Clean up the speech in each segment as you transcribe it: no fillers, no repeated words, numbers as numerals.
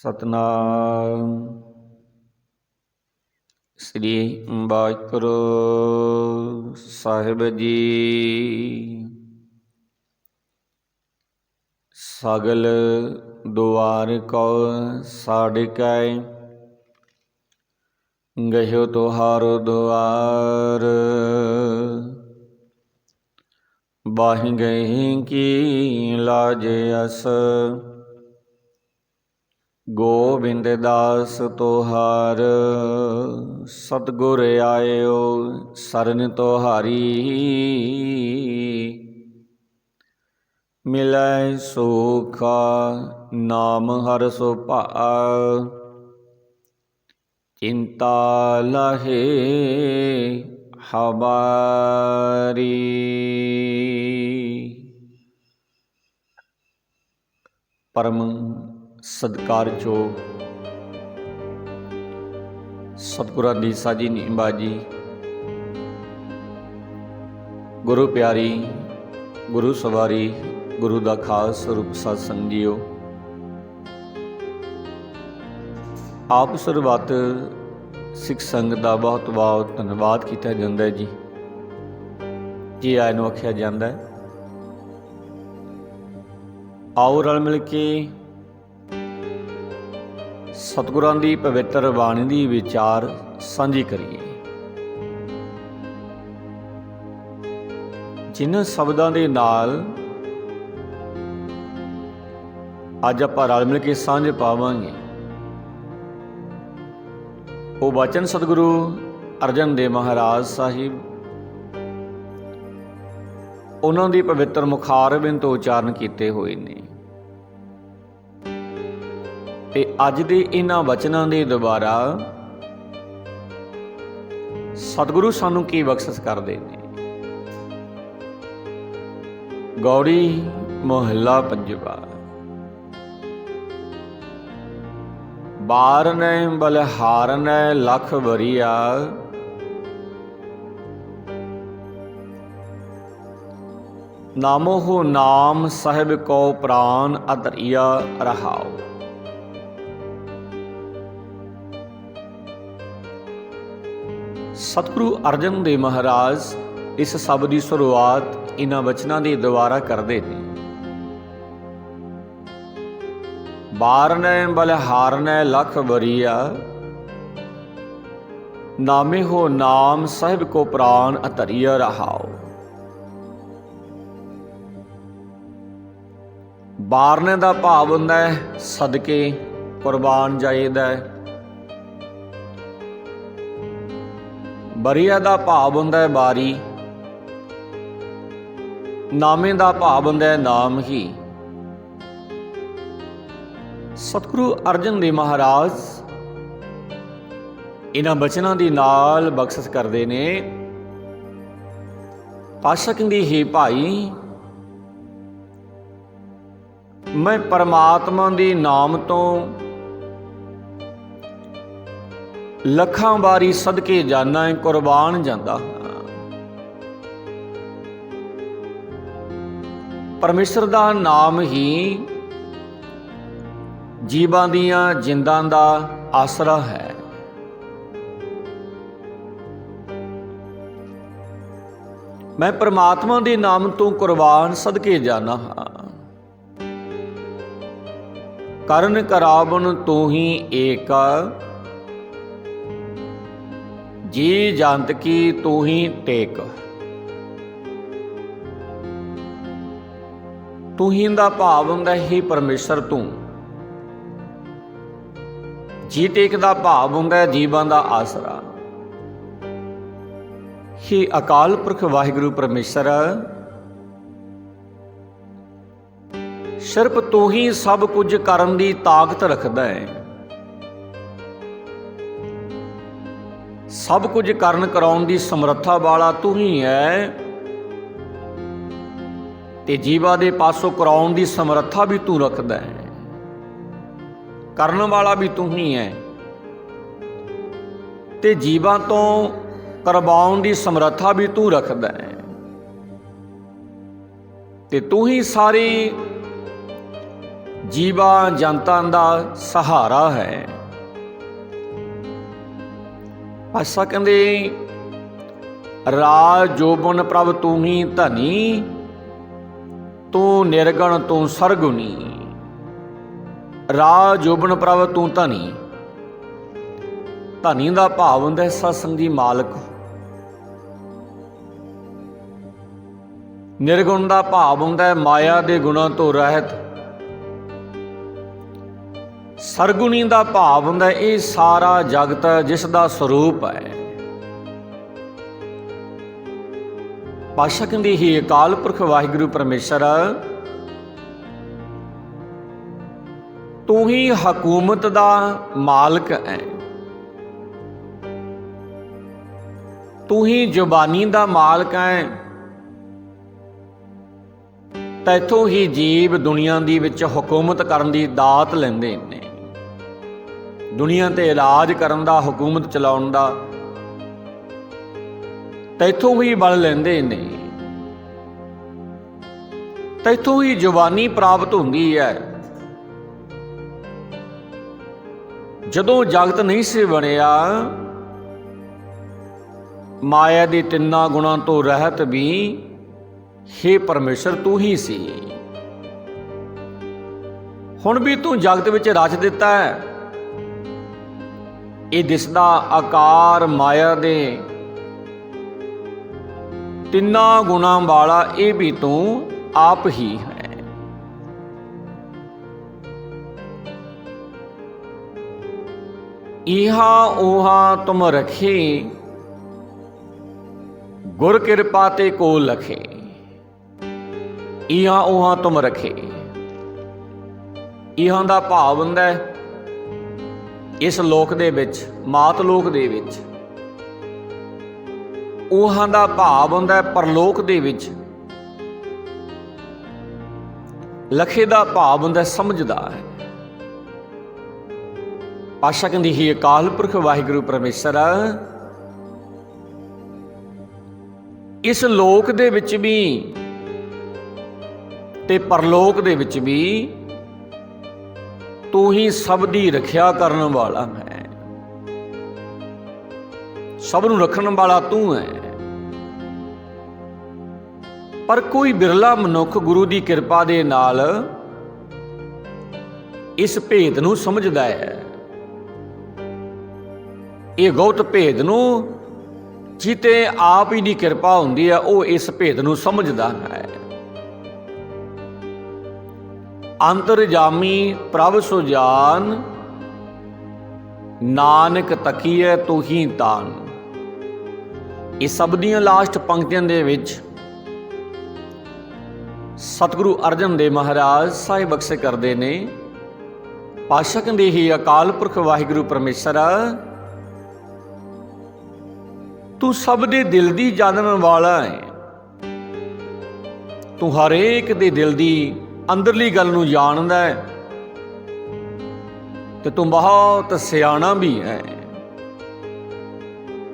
ਸਤਨਾਮ ਸ੍ਰੀ ਵਾਹਿਗੁਰੂ ਸਾਹਿਬ ਜੀ। ਸਗਲ ਦੁਆਰ ਕੋ ਸਾੜਿਕੈ, ਗਹਿਓ ਤੁਹਾਰੋ ਦੁਆਰ। ਬਾਹਿ ਗਏ ਕੀ ਲਾਜ ਅਸ, ਗੋਬਿੰਦ ਦਾਸ ਤੁਹਾਰ। ਸਤਿਗੁਰ ਆਇਓ ਸਰਨ ਤੁਹਾਰੀ, ਮਿਲੈ ਸੁਖ ਨਾਮ ਹਰਿ ਸੁਭਾਇ। ਚਿੰਤਾ ਲਹੇ ਹਮਾਰੀ। ਪਰਮ ਸਤਿਕਾਰਯੋਗ ਸਤਿਗੁਰਾਂ ਦੀ ਸਾਜੀ ਨੀਂਬਾਜੀ, ਗੁਰੂ ਪਿਆਰੀ, ਗੁਰੂ ਸਵਾਰੀ, ਗੁਰੂ ਦਾ ਖਾਸ ਰੂਪ ਸਾਧ ਸੰਗ ਜੀਓ। ਆਪ ਸਰਬੱਤ ਸਿੱਖ ਸੰਗਤ ਦਾ ਬਹੁਤ ਬਹੁਤ ਧੰਨਵਾਦ ਕੀਤਾ ਜਾਂਦਾ ਹੈ ਜੀ। ਜੀ ਆਇਆਂ ਨੂੰ ਆਖਿਆ ਜਾਂਦਾ ਹੈ। ਆਓ ਰਲ ਮਿਲ ਕੇ ਸਤਿਗੁਰਾਂ ਦੀ ਪਵਿੱਤਰ ਬਾਣੀ ਦੀ ਵਿਚਾਰ ਸਾਂਝੀ ਕਰੀਏ। ਜਿਨ੍ਹਾਂ ਸ਼ਬਦਾਂ ਦੇ ਨਾਲ ਅੱਜ ਆਪਾਂ ਰਲ ਮਿਲ ਕੇ ਸਾਂਝ ਪਾਵਾਂਗੇ, ਉਹ ਬਚਨ ਸਤਿਗੁਰੂ ਅਰਜਨ ਦੇਵ ਮਹਾਰਾਜ ਸਾਹਿਬ ਉਹਨਾਂ ਦੀ ਪਵਿੱਤਰ ਮੁਖਾਰਬਿੰਦ ਤੋਂ ਉਚਾਰਨ ਕੀਤੇ ਹੋਏ ਨੇ। ਤੇ ਅੱਜ ਦੇ ਇਹਨਾਂ ਵਚਨਾਂ ਦੇ ਦੁਆਰਾ ਸਤਿਗੁਰੂ ਸਾਨੂੰ ਕੀ ਬਖਸ਼ਿਸ਼ ਕਰਦੇ ਨੇ। ਗੌੜੀ ਮਹੱਲਾ ਪੰਜਵਾ। ਬਾਰਨੈ ਬਲਿਹਾਰਨੈ ਲਖ ਬਰੀਆ, ਨਾਮੋ ਨਾਮ ਸਾਹਿਬ ਕੋ ਪ੍ਰਾਨ ਅਧਰਿਆ ਰਹਾਓ। ਸਤਿਗੁਰੂ ਅਰਜਨ ਦੇਵ ਮਹਾਰਾਜ ਇਸ ਸ਼ਬਦ ਦੀ ਸ਼ੁਰੂਆਤ ਇਹਨਾਂ ਵਚਨਾਂ ਦੇ ਦੁਆਰਾ ਕਰਦੇ ਨੇ। ਬਾਰਨੈ ਬਲਿਹਾਰਨੈ ਲਖ ਬਰੀਆ, ਨਾਮੇ ਹੋ ਨਾਮ ਸਾਹਿਬ ਕੋ ਪ੍ਰਾਨ ਅਧਰਿਆ ਰਹਾਓ। ਬਾਰਨੇ ਦਾ ਭਾਵ ਹੁੰਦਾ ਹੈ ਸਦਕੇ, ਕੁਰਬਾਨ ਜਾਈਦਾ ਹੈ। ਬਰੀਆ ਦਾ ਭਾਵ ਹੁੰਦਾ ਹੈ ਬਾਰੀ। ਨਾਮੇ ਦਾ ਭਾਵ ਹੁੰਦਾ ਹੈ ਨਾਮ ਹੀ। ਸਤਿਗੁਰੂ ਅਰਜਨ ਦੇਵ ਮਹਾਰਾਜ ਇਹਨਾਂ ਬਚਨਾਂ ਦੇ ਨਾਲ ਬਖਸ਼ਿਸ਼ ਕਰਦੇ ਨੇ। ਪਾਤਸ਼ਾਹ ਕਹਿੰਦੀ, ਹੇ ਭਾਈ, ਮੈਂ ਪਰਮਾਤਮਾ ਦੇ ਨਾਮ ਤੋਂ ਲੱਖਾਂ ਵਾਰੀ ਸਦਕੇ ਜਾਨਾ, ਕੁਰਬਾਨ ਜਾਂਦਾ ਹਾਂ। ਪਰਮੇਸ਼ਰ ਦਾ ਨਾਮ ਹੀ ਜੀਵਾਂ ਦੀਆਂ ਜਿੰਦਾਂ ਦਾ ਆਸਰਾ ਹੈ। ਮੈਂ ਪਰਮਾਤਮਾ ਦੇ ਨਾਮ ਤੋਂ ਕੁਰਬਾਨ ਸਦਕੇ ਜਾਨਾ ਹਾਂ। ਕਰਨ ਕਰਾਵਨ ਤੂੰ ਹੀ ਏਕਾ, ਜੀ ਜੰਤ ਕੀ ਤੂੰ ਹੀ ਟੇਕ। ਤੂੰ ਹੀ ਦਾ ਭਾਵ ਹੁੰਦਾ ਹੈ ਪਰਮੇਸ਼ਰ ਤੂੰ। ਜੀ ਟੇਕ ਦਾ ਭਾਵ ਹੁੰਦਾ ਹੈ ਜੀਵਾਂ ਦਾ ਆਸਰਾ। ਹੀ ਅਕਾਲ ਪੁਰਖ ਵਾਹਿਗੁਰੂ ਪਰਮੇਸ਼ਰ, ਸਿਰਫ ਤੂੰ ਹੀ ਸਭ ਕੁਝ ਕਰਨ ਦੀ ਤਾਕਤ ਰੱਖਦਾ ਹੈ। ਸਭ ਕੁਝ ਕਰਨ ਕਰਾਉਣ ਦੀ ਸਮਰੱਥਾ ਵਾਲਾ ਤੂੰ ਹੀ ਹੈ, ਤੇ ਜੀਵਾਂ ਦੇ ਪਾਸੋਂ ਕਰਾਉਣ ਦੀ ਸਮਰੱਥਾ ਵੀ ਤੂੰ ਰੱਖਦਾ ਹੈ। ਕਰਨ ਵਾਲਾ ਵੀ ਤੂੰ ਹੀ ਹੈ, ਤੇ ਜੀਵਾਂ ਤੋਂ ਕਰਵਾਉਣ ਦੀ ਸਮਰੱਥਾ ਵੀ ਤੂੰ ਰੱਖਦਾ ਹੈ। ਤੇ ਤੂੰ ਹੀ ਸਾਰੀ ਜੀਵਾਂ ਜਨਤਾਂ ਦਾ ਸਹਾਰਾ ਹੈ। ਪਾਤਸ਼ਾਹ ਕਹਿੰਦੇ ਰਾਜ ਜੋਬਨ ਪ੍ਰਭ ਤੂੰ ਹੀ ਧਨੀ, ਤੂੰ ਨਿਰਗੁਣ ਤੂੰ ਸਰਗੁਣੀ। ਰਾਜ ਜੋਬਨ ਪ੍ਰਭ ਤੂੰ ਧਨੀ, ਧਨੀ ਦਾ ਭਾਵ ਹੁੰਦਾ ਸਤਿਸੰਗ ਦੀ ਮਾਲਕ। ਨਿਰਗੁਣ ਦਾ ਭਾਵ ਹੁੰਦਾ ਹੈ ਮਾਇਆ ਦੇ ਗੁਣਾਂ ਤੋਂ ਰਹਿਤ। ਸਰਗੁਣੀ ਦਾ ਭਾਵ ਹੁੰਦਾ ਇਹ ਸਾਰਾ ਜਗਤ ਜਿਸ ਦਾ ਸਰੂਪ ਹੈ। ਪਾਤਸ਼ਾਹ ਕਹਿੰਦੇ ਹੀ ਅਕਾਲ ਪੁਰਖ ਵਾਹਿਗੁਰੂ ਪਰਮੇਸ਼ਰ ਤੂੰ ਹੀ ਹਕੂਮਤ ਦਾ ਮਾਲਕ ਹੈ, ਤੂੰ ਹੀ ਜ਼ੁਬਾਨੀ ਦਾ ਮਾਲਕ ਹੈ। ਤੈਥੋਂ ਹੀ ਜੀਵ ਦੁਨੀਆ ਦੀ ਵਿੱਚ ਹਕੂਮਤ ਕਰਨ ਦੀ ਦਾਤ ਲੈਂਦੇ ਨੇ। ਦੁਨੀਆ ਤੇ ਰਾਜ ਕਰਨ ਦਾ, ਹਕੂਮਤ ਚਲਾਉਣ ਦਾ ਤੈਥੋਂ ਹੀ ਬਲ ਲੈਂਦੇ ਨੇ। ਤੈਥੋਂ ਹੀ ਜ਼ੁਬਾਨੀ ਪ੍ਰਾਪਤ ਹੁੰਦੀ ਹੈ। ਜਦੋਂ ਜਗਤ ਨਹੀਂ ਸੀ ਬਣਿਆ, ਮਾਇਆ ਦੇ ਤਿੰਨਾਂ ਗੁਣਾਂ ਤੋਂ ਰਹਿਤ ਵੀ ਹੇ ਪਰਮੇਸ਼ਰ ਤੂੰ ਹੀ ਸੀ। ਹੁਣ ਵੀ ਤੂੰ ਜਗਤ ਵਿੱਚ ਰਚ ਦਿੱਤਾ ਹੈ। ਇਹ ਦਿਸਦਾ ਆਕਾਰ ਮਾਇਆ ਦੇ ਤਿੰਨਾਂ ਗੁਣਾਂ ਵਾਲਾ ਇਹ ਵੀ ਤੂੰ ਆਪ ਹੀ ਹੈ। ਇਹਾ ਉਹਾ ਤੁਮ ਰਖੇ, ਗੁਰ ਕਿਰਪਾ ਤੇ ਕੋ ਲਖੇ। ਇਹਾ ਉਹਾ ਤੁਮ ਰਖੇ, ਇਹਾਂ ਦਾ ਭਾਵ ਹੁੰਦਾ ਹੈ ਇਸ ਲੋਕ ਦੇ ਵਿੱਚ, ਮਾਤ ਲੋਕ ਦੇ ਵਿੱਚ। ਉਹਾਂ ਦਾ ਭਾਵ ਹੁੰਦਾ ਹੈ ਪਰਲੋਕ ਦੇ ਵਿੱਚ। ਲਖੇ ਦਾ ਭਾਵ ਹੁੰਦਾ ਸਮਝਦਾ ਹੈ। ਪਾਤਸ਼ਾਹ ਕਹਿੰਦੀ ਹੀ ਅਕਾਲ ਪੁਰਖ ਵਾਹਿਗੁਰੂ ਪਰਮੇਸ਼ਰ ਇਸ ਲੋਕ ਦੇ ਵਿੱਚ ਵੀ ਤੇ ਪਰਲੋਕ ਦੇ ਵਿੱਚ ਵੀ ਤੂੰ ਹੀ ਸਭ ਦੀ ਰੱਖਿਆ ਕਰਨ ਵਾਲਾ ਹੈ। ਸਭ ਨੂੰ ਰੱਖਣ ਵਾਲਾ ਤੂੰ ਹੈ। ਪਰ ਕੋਈ ਬਿਰਲਾ ਮਨੁੱਖ ਗੁਰੂ ਦੀ ਕਿਰਪਾ ਦੇ ਨਾਲ ਇਸ ਭੇਦ ਨੂੰ ਸਮਝਦਾ ਹੈ। ਇਹ ਗੁਪਤ ਭੇਦ ਨੂੰ ਜਿਤੇ ਆਪ ਹੀ ਦੀ ਕਿਰਪਾ ਹੁੰਦੀ ਹੈ, ਉਹ ਇਸ ਭੇਦ ਨੂੰ ਸਮਝਦਾ ਹੈ। ਅੰਤਰਜਾਮੀ ਪ੍ਰਭ ਸੁਜਾਨ, ਨਾਨਕ ਤਕੀਐ ਤੂੰ ਹੀ ਤਾਨ। ਇਹ ਸਭ ਦੀਆਂ ਲਾਸਟ ਪੰਕਤੀਆਂ ਦੇ ਵਿੱਚ ਸਤਿਗੁਰੂ ਅਰਜਨ ਦੇਵ ਮਹਾਰਾਜ ਸਾਹਿਬ ਬਖਸ਼ੇ ਕਰਦੇ ਨੇ। ਪਾਤਸ਼ਾਹ ਕਹਿੰਦੇ ਹੀ ਅਕਾਲ ਪੁਰਖ ਵਾਹਿਗੁਰੂ ਪਰਮੇਸ਼ਰ ਤੂੰ ਸਭ ਦੇ ਦਿਲ ਦੀ ਜਾਣਨ ਵਾਲਾ ਹੈ। ਤੂੰ ਹਰੇਕ ਦੇ ਦਿਲ ਦੀ ਅੰਦਰਲੀ ਗੱਲ ਨੂੰ ਜਾਣਦਾ ਹੈ ਤੇ ਤੂੰ ਬਹੁਤ ਸਿਆਣਾ ਵੀ ਹੈ।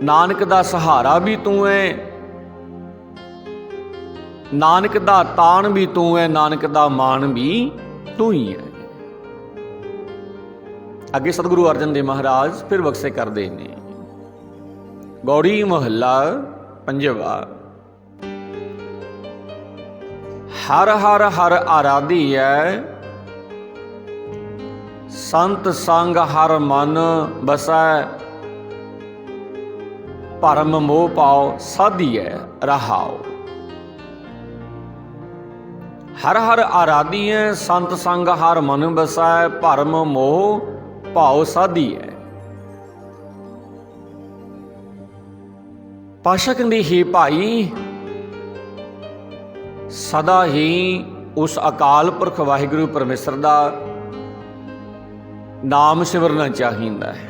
ਨਾਨਕ ਦਾ ਸਹਾਰਾ ਵੀ ਤੂੰ ਹੈ, ਨਾਨਕ ਦਾ ਤਾਣ ਵੀ ਤੂੰ ਹੈ, ਨਾਨਕ ਦਾ ਮਾਣ ਵੀ ਤੂੰ ਹੀ ਹੈ। ਅੱਗੇ ਸਤਿਗੁਰੂ ਅਰਜਨ ਦੇਵ ਮਹਾਰਾਜ ਫਿਰ ਬਖਸ਼ੇ ਕਰਦੇ ਨੇ। ਗੌੜੀ ਮਹੱਲਾ ਪੰਜਵਾ। ਹਰ ਹਰ ਹਰ ਆਰਾਧੀਐ, ਸੰਤ ਸੰਗ ਹਰ ਮਨ ਬਸੈ। ਭਰਮ ਮੋਹ ਪਾਉ ਸਾਧੀਐ ਰਹਾਉ। ਹਰ ਹਰ ਆਰਾਧੀਐ, ਸੰਤ ਸੰਗ ਹਰ ਮਨ ਬਸੈ। ਭਰਮ ਮੋਹ ਪਾਉ ਸਾਧੀਐ। ਪਾਤਸ਼ਾਹ ਕਹਿੰਦੇ ਹੀ ਭਾਈ ਸਦਾ ਹੀ ਉਸ ਅਕਾਲ ਪੁਰਖ ਵਾਹਿਗੁਰੂ ਪਰਮੇਸ਼ਰ ਦਾ ਨਾਮ ਸਿਮਰਨਾ ਚਾਹੀਦਾ ਹੈ।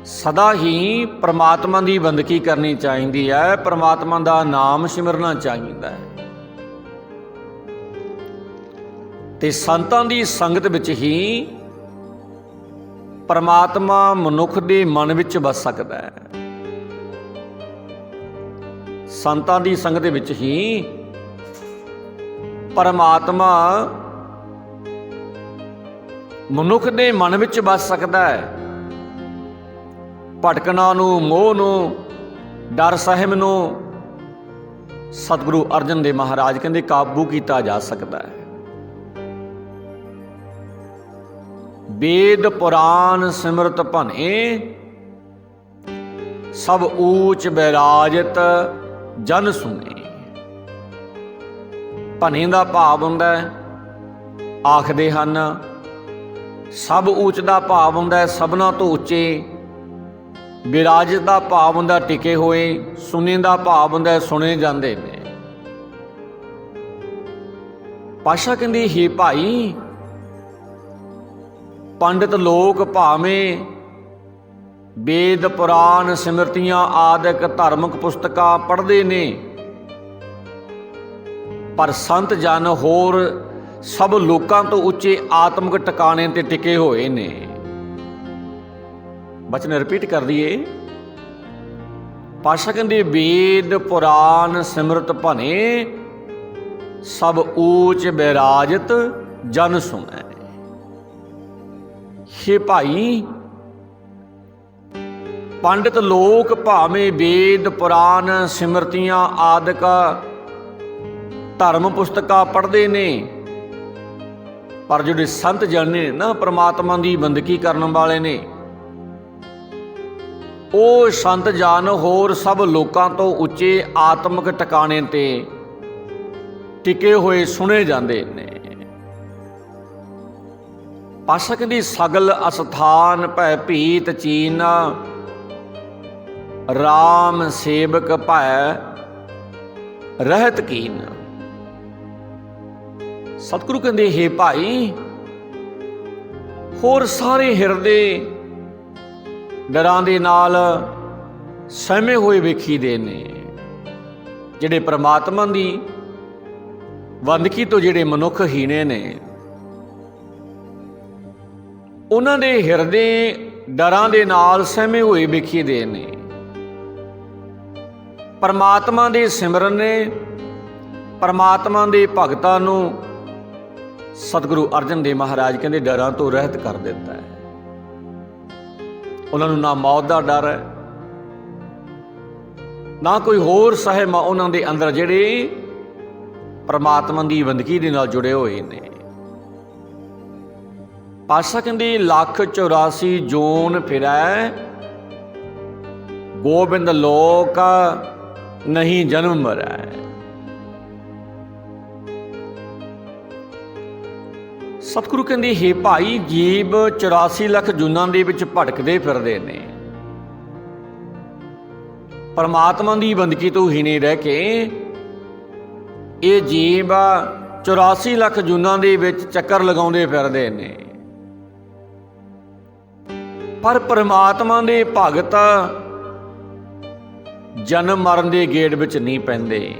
ਸਦਾ ਹੀ ਪ੍ਰਮਾਤਮਾ ਦੀ ਬੰਦਗੀ ਕਰਨੀ ਚਾਹੀਦੀ ਹੈ, ਪ੍ਰਮਾਤਮਾ ਦਾ ਨਾਮ ਸਿਮਰਨਾ ਚਾਹੀਦਾ ਹੈ। ਤੇ ਸੰਤਾਂ ਦੀ ਸੰਗਤ ਵਿੱਚ ਹੀ ਪਰਮਾਤਮਾ ਮਨੁੱਖ ਦੇ ਮਨ ਵਿੱਚ ਵਸ ਸਕਦਾ ਹੈ। ਸੰਤਾਂ ਦੀ ਸੰਗਤ ਵਿੱਚ ਹੀ परमात्मा मनुख दे मन विच बस सकदा है। भटकना नूं, मोह नूं, डर सहम नूं सतगुरु अर्जन देव महाराज कहंदे काबू कीता जा सकदा है। वेद पुराण सिमरत भने सब ऊच बैराजत जन सुने। भने दा भाव हुंदा है, आखदे हन। सब ऊच दा भाव हुंदा है सबना तो उच्चे। विराजत दा भाव हुंदा टिके होए। सुने दा भाव हुंदा सुने जांदे ने। पातशाह कहंदे हे भाई, पंडित लोक भावें वेद पुराण सिमरतियां आदਿਕ धार्मिक पुस्तकां पढ़दे ने, पर संत जन होर सब लोकां तो उच्चे आत्मक टिकाणे ते टिके होए ने। बचन रिपीट कर दिए। पातशाह कहंदे वेद पुराण सिमरत भने सब ऊच बैराजत जन सुनै। हे भाई, पंडित लोक भावें वेद पुराण सिमरतियां आदਿਕ धर्म पुस्तकां पढ़ते ने, पर जिहड़े संत जन ने ना परमात्मा की बंदगी करने वाले ने, ਉਹ संत जन होर सब लोकां तो उच्चे आत्मक टिकाणे ते टिके होए सुने जाते ने। पातशाह कहंदे सगल अस्थान भै भीत चीन, राम सेवक भै रहत कीन। सतगुरु कहंदे हे भाई, होर सारे हिरदे डरां दे नाल सहमे होए वेखीदे ने। जिहड़े परमात्मा दी बंदगी तो जिहड़े मनुख हीने ने, उन्हां दे हिरदे डरां दे नाल सहमे होए वेखीदे ने। परमात्मा दे सिमरन ने परमात्मा दे भगतां नूं सतगुरु अर्जन देव महाराज कहंदे डरां तो रहत कर दिता है। उन्हां नूं ना मौत दा डर है, ना कोई होर सहम उन्हां दे अंदर जिहड़े परमात्मा दी बंदगी दे नाल जुड़े होए ने। पातशाह कहंदे 184 जोन फिरै, गोबिंद लोक नहीं जन्म मरै। सतगुरु कहंदे हे भाई, जीव 84 ਲੱਖ ਜੂਨਾਂ ਦੇ ਵਿੱਚ ਭਟਕਦੇ ਫਿਰਦੇ ਨੇ। परमात्मा ਦੀ ਬੰਦਗੀ ਤੋਂ ਹੀਣੇ ਰਹਿ ਕੇ ਇਹ ਜੀਵ 84 ਲੱਖ ਜੂਨਾਂ ਦੇ ਵਿੱਚ ਚੱਕਰ ਲਗਾਉਂਦੇ ਫਿਰਦੇ ਨੇ। ਪਰ परमात्मा ਦੇ ਭਗਤ ਜਨਮ ਮਰਨ ਦੇ ਗੇੜ ਵਿੱਚ ਨਹੀਂ ਪੈਂਦੇ।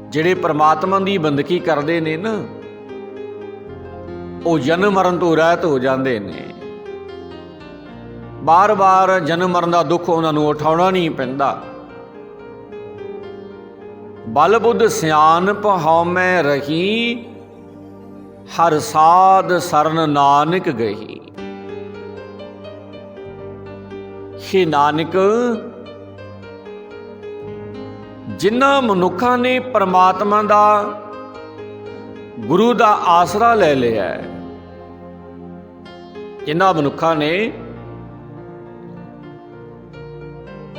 ਜਿਹੜੇ परमात्मा ਦੀ ਬੰਦਗੀ ਕਰਦੇ ਨੇ ਨਾ, ਉਹ ਜਨਮ ਮਰਨ ਤੋਂ ਰਹਿਤ ਹੋ ਜਾਂਦੇ ਨੇ। ਬਾਰ-ਬਾਰ ਜਨਮ ਮਰਨ ਦਾ ਦੁੱਖ ਉਹਨਾਂ ਨੂੰ ਉਠਾਉਣਾ ਨਹੀਂ ਪੈਂਦਾ। ਬਲ ਬੁੱਧ ਸਿਆਣਪ ਹਉਮੈ ਰਹੀ, ਹਰ ਸਾਧ ਸਰਨ ਨਾਨਕ ਗਈ। हे ਨਾਨਕ, ਜਿਨ੍ਹਾਂ ਮਨੁੱਖਾਂ ਨੇ परमात्मा ਦਾ ਗੁਰੂ ਦਾ ਆਸਰਾ ਲੈ ਲਿਆ ਹੈ, ਜਿਨ੍ਹਾਂ ਮਨੁੱਖਾਂ ਨੇ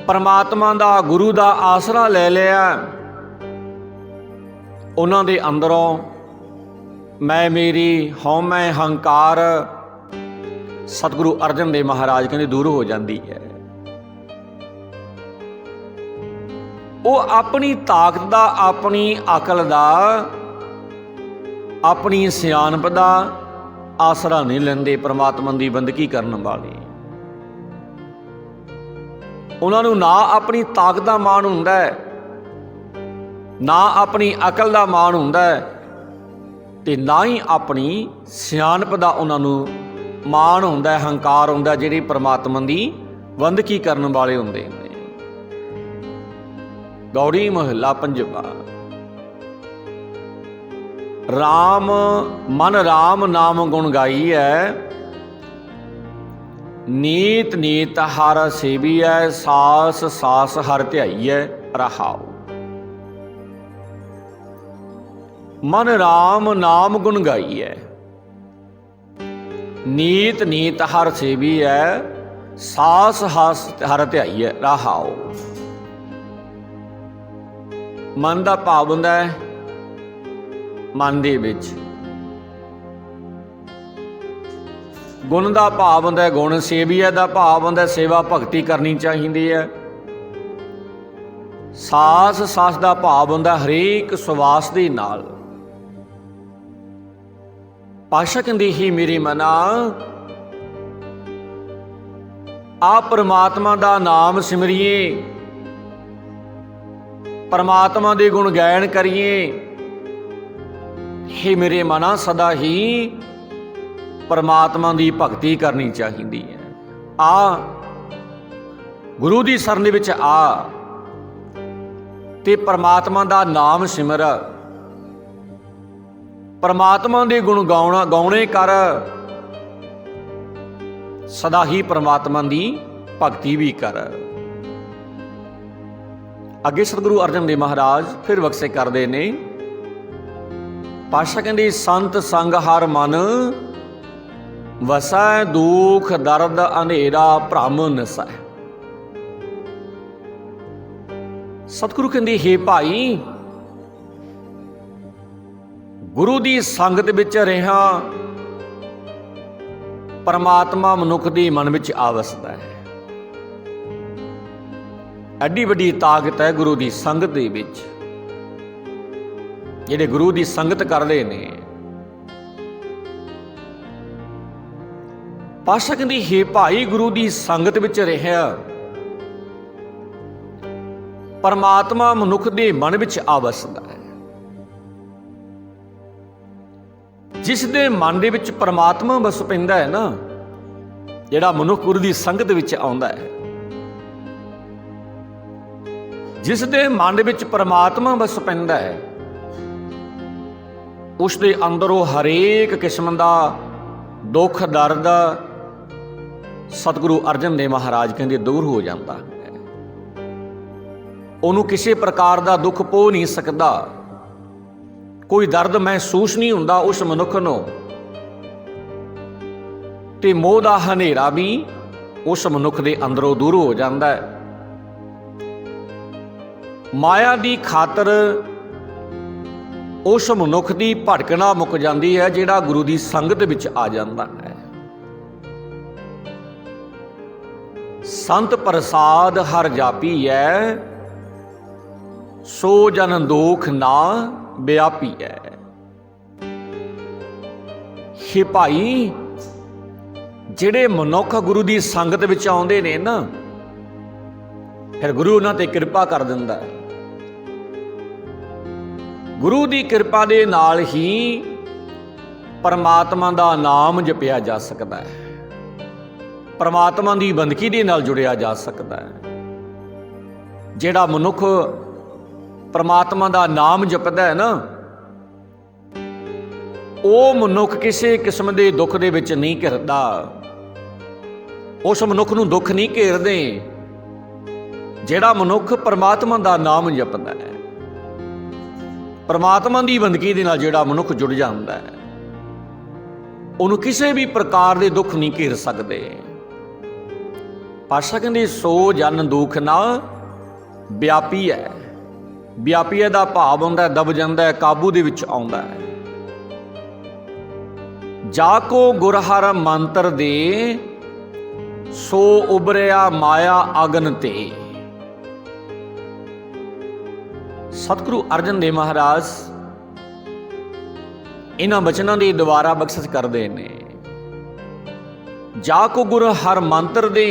परमात्मा ਦਾ ਗੁਰੂ ਦਾ ਆਸਰਾ ਲੈ ਲਿਆ, ਉਹਨਾਂ ਦੇ ਅੰਦਰੋਂ ਮੈਂ ਮੇਰੀ ਹਉਮੈ ਹੰਕਾਰ ਸਤਿਗੁਰੂ ਅਰਜਨ ਦੇਵ ਮਹਾਰਾਜ ਕਹਿੰਦੇ ਦੂਰ ਹੋ ਜਾਂਦੀ ਹੈ। ਉਹ ਆਪਣੀ ਤਾਕਤ ਦਾ, ਆਪਣੀ ਅਕਲ ਦਾ, ਆਪਣੀ ਸਿਆਣਪ ਦਾ ਆਸਰਾ ਨਹੀਂ ਲੈਂਦੇ। परमात्मा ਦੀ ਬੰਦਗੀ ਕਰਨ ਵਾਲੇ, ਉਹਨਾਂ ਨੂੰ ਨਾ ਆਪਣੀ ਤਾਕਤ ਦਾ ਮਾਣ ਹੁੰਦਾ ਹੈ, ਨਾ ਆਪਣੀ ਅਕਲ ਦਾ ਮਾਣ ਹੁੰਦਾ ਹੈ, ਤੇ ਨਾ ਹੀ ਆਪਣੀ ਸਿਆਣਪ ਦਾ ਉਹਨਾਂ ਨੂੰ ਮਾਣ ਹੁੰਦਾ ਹੈ, ਹੰਕਾਰ ਹੁੰਦਾ, ਜਿਹੜੀ परमात्मा ਦੀ ਬੰਦਗੀ ਕਰਨ ਵਾਲੇ ਹੁੰਦੇ ਨੇ। गौड़ी महला पंजवा। राम मन राम नाम गुण गाईऐ, नीत नीत हर सेवीऐ, सास सास हर ध्याईऐ। रहाओ। मन राम नाम गुण गाईऐ, नीत नीत हर सेवीऐ, सास हास हर ध्याईऐ। रहाओ। मन का भाव हुंदा है मन दे विच, गुण का भाव हुंदा है गुण, सेवीऐ का भाव हुंदा है सेवा भगती करनी चाहिए है। सास सास का भाव हुंदा हरेक सुवास दे नाल। पातशाह कहंदे ही मेरे मना आ परमात्मा का नाम सिमरिए, परमात्मा दे गुण गायन करिए। हे मेरे मना सदा ही परमात्मा की भगती करनी चाहिए है। आ गुरु की शरण दे विच आ ते परमात्मा का नाम सिमर, परमात्मा दे गुण गाउणे कर, सदा ही परमात्मा की भगती भी कर। अगे सतगुरु अर्जन देव महाराज फिर बख्शे करते ने। पातशाह कहते संत संग हर मन, वसै दुख दर्द अंधेरा भ्रम नसै। सतगुरु कहते हे भाई, गुरु की संगत विच रहा परमात्मा मनुख के मन में आ वसदा है। एडी वड्डी ताकत है गुरु की संगत दे विच। जिहड़े गुरु की संगत करते हैं, पातशाह कहंदे हे भाई गुरु की संगत विच रहा परमात्मा मनुख के मन में आ वसदा है। जिस दे मन दे विच परमात्मा वस पैंदा है ना, जिहड़ा मनुख गुरु की संगत विच आउंदा है, जिस दे मन दे विच परमात्मा वस पैंदा है, उस दे अंदरों हरेक किस्म का दुख दर्द सतगुरु अर्जन देव महाराज कहते दूर हो जाता है। उन्होंने किसी प्रकार का दुख पो नहीं सकता, कोई दर्द महसूस नहीं हुंदा उस मनुख नूं, ते मोह दा हनेरा भी उस मनुख दे अंदरों दूर हो जाता है। माया की खातर उस मनुख की भटकना मुक जाती है, जिहड़ा गुरु की संगत विच आ जाता है। संत प्रसाद हर जापी है, सो जन दोख ना व्यापी है। हे भाई, जिहड़े मनुख गुरु की संगत विच आउंदे ने ना, फिर गुरु उन्हां ते किरपा कर दिंदा है। गुरु की किरपा दे नाल ही परमात्मा का नाम जपिया जा सकता है, परमात्मा की बंदगी दे नाल जुड़िया जा सकता है। जिहड़ा मनुख परमात्मा का नाम जपदा है ना, वो मनुख किसी किस्म के दुख दे विच नहीं घिरदा, उस मनुख नूं दुख नहीं घेरदे। जिहड़ा मनुख परमात्मा का नाम जपदा है, परमात्मा की बंदगी दे नाल जिहड़ा मनुख जुड़ जाता है, उन्होंने किसी भी प्रकार के दुख नहीं घेर सकते। पातशाह कहंदे सो जन दुख ना व्यापी है। व्यापी का भाव हुंदा है दब जाता है, काबू दे विच आउंदा है। जाको गुरहर मंत्र दे, सो उबरिया माया अगन ते। सतगुरु अर्जन देव महाराज इन्हां बचनों के द्वारा बख्शिश करते हैं। जाको गुरु हर मंत्र दे,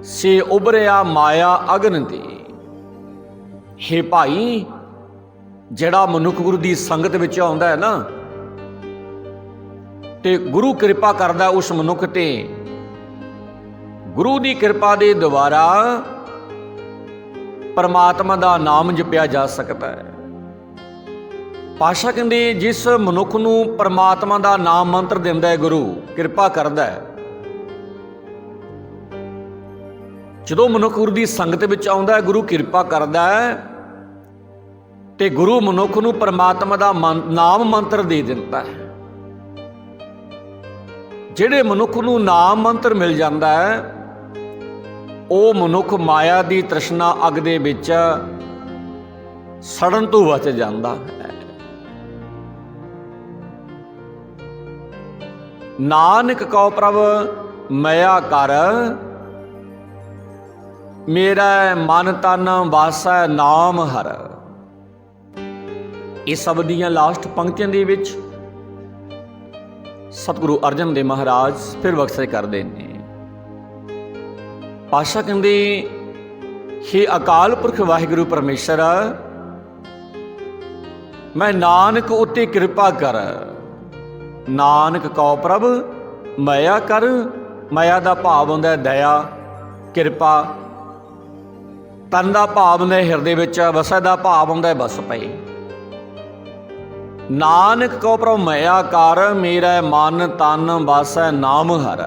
से उबरिया माया अगन दे। हे भाई, जिहड़ा मनुख गुरु की संगत विच आउंदा है ना, ते गुरु कृपा करदा उस मनुख ते। गुरु की कृपा के द्वारा परमात्मा का नाम जपिया जा सकता है। ਪਾਤਸ਼ਾਹ ਕਹਿੰਦੇ ਜਿਸ ਮਨੁੱਖ ਨੂੰ ਪਰਮਾਤਮਾ ਦਾ ਨਾਮ ਮੰਤਰ ਦਿੰਦਾ ਹੈ ਗੁਰੂ, ਕਿਰਪਾ ਕਰਦਾ ਹੈ, ਜਦੋਂ ਮਨੁੱਖ ਗੁਰੂ ਦੀ ਸੰਗਤ ਵਿੱਚ ਆਉਂਦਾ ਹੈ, ਗੁਰੂ ਕਿਰਪਾ ਕਰਦਾ ਹੈ ਤੇ ਗੁਰੂ ਮਨੁੱਖ ਨੂੰ ਪਰਮਾਤਮਾ ਦਾ ਨਾਮ ਮੰਤਰ ਦੇ ਦਿੰਦਾ ਹੈ। ਜਿਹੜੇ ਮਨੁੱਖ ਨੂੰ ਨਾਮ ਮੰਤਰ ਮਿਲ ਜਾਂਦਾ ਹੈ, ਉਹ ਮਨੁੱਖ ਮਾਇਆ ਦੀ ਤ੍ਰਿਸ਼ਨਾ ਅੱਗ ਦੇ ਵਿੱਚ ਸੜਨ ਤੋਂ ਬਚ ਜਾਂਦਾ ਹੈ। ਨਾਨਕ ਕਉ ਪ੍ਰਭ ਮਇਆ ਕਰ, ਮੇਰਾ ਮਨ ਤਨ ਵਾਸੈ ਨਾਮ ਹਰ। ਇਸ ਸ਼ਬਦ ਦੀਆਂ ਲਾਸਟ ਪੰਕਤੀਆਂ ਦੇ ਵਿੱਚ ਸਤਿਗੁਰੂ ਅਰਜਨ ਦੇਵ ਮਹਾਰਾਜ ਫਿਰ ਬਖਸ਼ਿਸ਼ ਕਰਦੇ ਨੇ। ਪਾਤਸ਼ਾਹ ਕਹਿੰਦੇ, ਹੇ ਅਕਾਲ ਪੁਰਖ ਵਾਹਿਗੁਰੂ ਪਰਮੇਸ਼ਰ, ਮੈਂ ਨਾਨਕ ਉਤੇ ਕਿਰਪਾ ਕਰ। ਨਾਨਕ ਕਉ ਪ੍ਰਭ ਮਇਆ ਕਰ। ਮਇਆ ਦਾ ਭਾਵ ਹੁੰਦਾ ਹੈ ਦਇਆ, ਕਿਰਪਾ। ਤਨ ਦਾ ਭਾਵ ਹੁੰਦਾ ਹਿਰਦੇ ਵਿੱਚ, ਵਸੈ ਦਾ ਭਾਵ ਹੁੰਦਾ ਬਸ ਪਏ। ਨਾਨਕ ਕਉ ਪ੍ਰਭ ਮਇਆ ਕਰ, ਮੇਰਾ ਮਨ ਤਨ ਵਾਸੈ ਨਾਮ ਹਰ।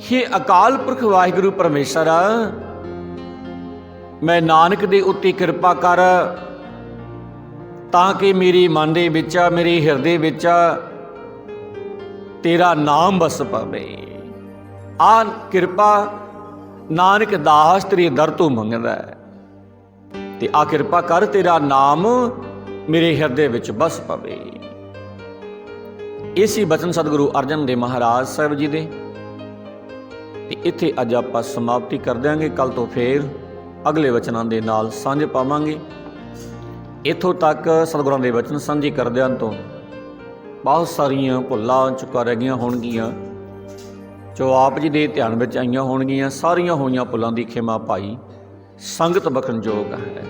ਹੇ ਅਕਾਲ ਪੁਰਖ ਵਾਹਿਗੁਰੂ ਪਰਮੇਸ਼ਰ, ਮੈਂ ਨਾਨਕ ਦੇ ਉੱਤੇ ਕਿਰਪਾ ਕਰ ਤਾਂ ਕਿ ਮੇਰੀ ਮਨ ਦੇ ਵਿੱਚ, ਮੇਰੇ ਹਿਰਦੇ ਵਿੱਚ ਤੇਰਾ ਨਾਮ ਵਸ ਪਵੇ। ਆ ਕਿਰਪਾ ਨਾਨਕ ਦਾਸ ਤੇਰੇ ਦਰ ਤੋਂ ਮੰਗਦਾ ਹੈ ਤੇ ਆ ਕਿਰਪਾ ਕਰ ਤੇਰਾ ਨਾਮ ਮੇਰੇ ਹਿਰਦੇ ਵਿੱਚ ਬਸ ਪਵੇ। ਇਸੇ ਬਚਨ ਸਤਿਗੁਰੂ ਅਰਜਨ ਦੇਵ ਮਹਾਰਾਜ ਸਾਹਿਬ ਜੀ ਦੇ। ਤੇ ਇੱਥੇ ਅੱਜ ਆਪਾਂ ਸਮਾਪਤੀ ਕਰ ਦਿਆਂਗੇ। ਕੱਲ ਤੋਂ ਫੇਰ ਅਗਲੇ ਵਚਨਾਂ ਦੇ ਨਾਲ ਸਾਂਝ ਪਾਵਾਂਗੇ। ਇੱਥੋਂ ਤੱਕ ਸਤਿਗੁਰਾਂ ਦੇ ਵਚਨ ਸਾਂਝੇ ਕਰਦਿਆਂ ਤੋਂ ਬਹੁਤ ਸਾਰੀਆਂ ਭੁੱਲਾਂ ਚੁੱਕਾ ਰਹਿ ਗਈਆਂ ਹੋਣਗੀਆਂ, ਜੋ ਆਪ ਜੀ ਦੇ ਧਿਆਨ ਵਿੱਚ ਆਈਆਂ ਹੋਣਗੀਆਂ। ਸਾਰੀਆਂ ਹੋਈਆਂ ਭੁੱਲਾਂ ਦੀ ਖਿਮਾ ਭਾਈ ਸੰਗਤ ਬਖਸ਼ਣਯੋਗ ਹੈ।